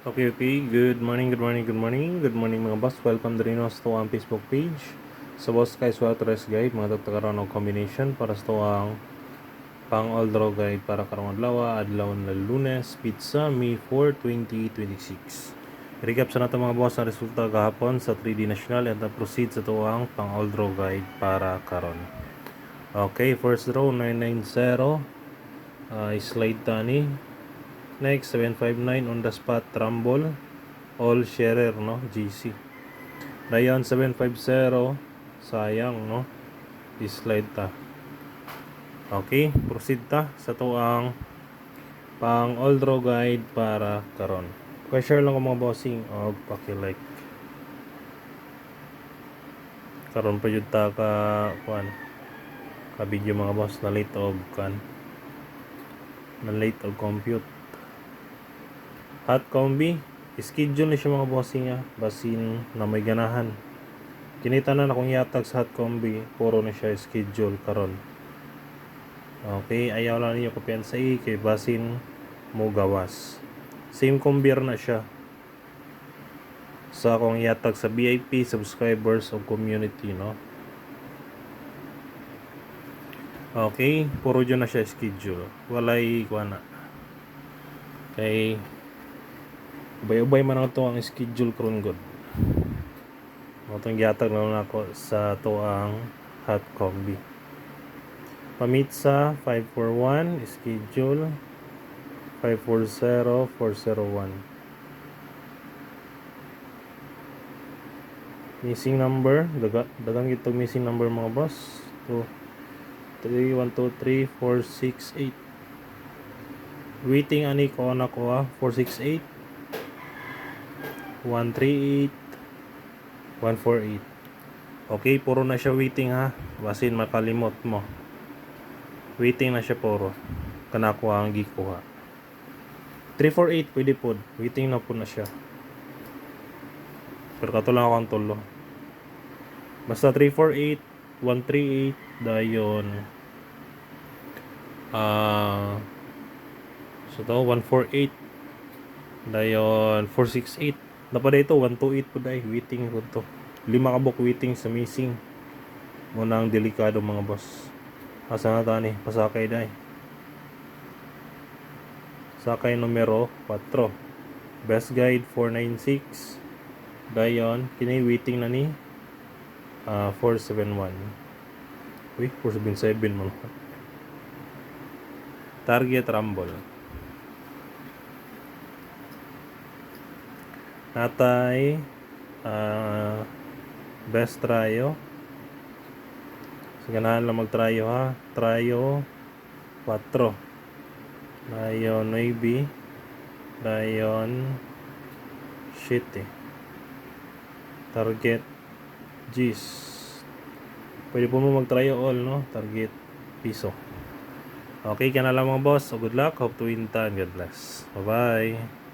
Okay, okay. Good morning, good morning, good morning. Good morning mga boss. Welcome din sa to ang Facebook page. Sa boss kay Swatres guide, mga tagtakaroon ng combination para sa to ang pang all draw guide para karong adlaw na Lunes, pizza, May 4, 2026. Recap sa nato mga boss ang resulta gahapon sa 3D National and proceed sa to ang pang all draw guide para karon. Okay, first draw 990. Slide tani. Next, 759 on the spot Rumble. All sharer, no? GC. Dayon 750. Sayang, no? I-slide ta. Okay, proceed ta sa tuang pang all draw guide para karon. Pa-share lang ko mga bossing o paki-like. Karon pa jud ta ka kuan. Ka video mga boss na late og kan. Na late og compute. Hot combi, schedule ni siya mga bossing basin na may ganahan. Kinita na akong yatag sa hot combi, puro na siya schedule karon. Okay, ayaw lang niyo kumpiyansa kay basin mo gawas. Same combir na siya. Sa akong yatag sa VIP subscribers o community, no? Okay, puro dyan na siya schedule. Walay kuha na. Okay. Ubay-ubay man ako ang schedule karon god. Matong gihatag na ako sa to ang hot combi. Pamitsa 541 schedule 540 401. Missing number, dagang gitog missing number mga boss. 2 3 1 2 3 4 6 8. Waiting ani ko na ko 468 138 148. Okay, puro na siya waiting ha. Basin makalimot mo. Waiting na siya puro. Kanako ang gikuha. 348 pwede po. Waiting na po na siya. Pero katulang ako ang tulo. Basta 348 138 dayon. So to 148 dayon 468. Dapat ito 128 po dai waiting ko to. 5 kabok waiting sa missing. Muna ang delikado mga boss. Asa na tani pasakay dai. Sakay numero 4. Best guide 496. Dayon kini waiting na ni 471. Uy, 477 man. Target Rumble. Natay best tryo. So ganahan lang mag-tryo ha. Tryo 4. Dayon 9. Dayon shit Target G's. Pwede po mo mag-tryo all, no? Target piso. Okay, kana lang mga boss. So good luck. Hope to win ta. God bless. Bye-bye.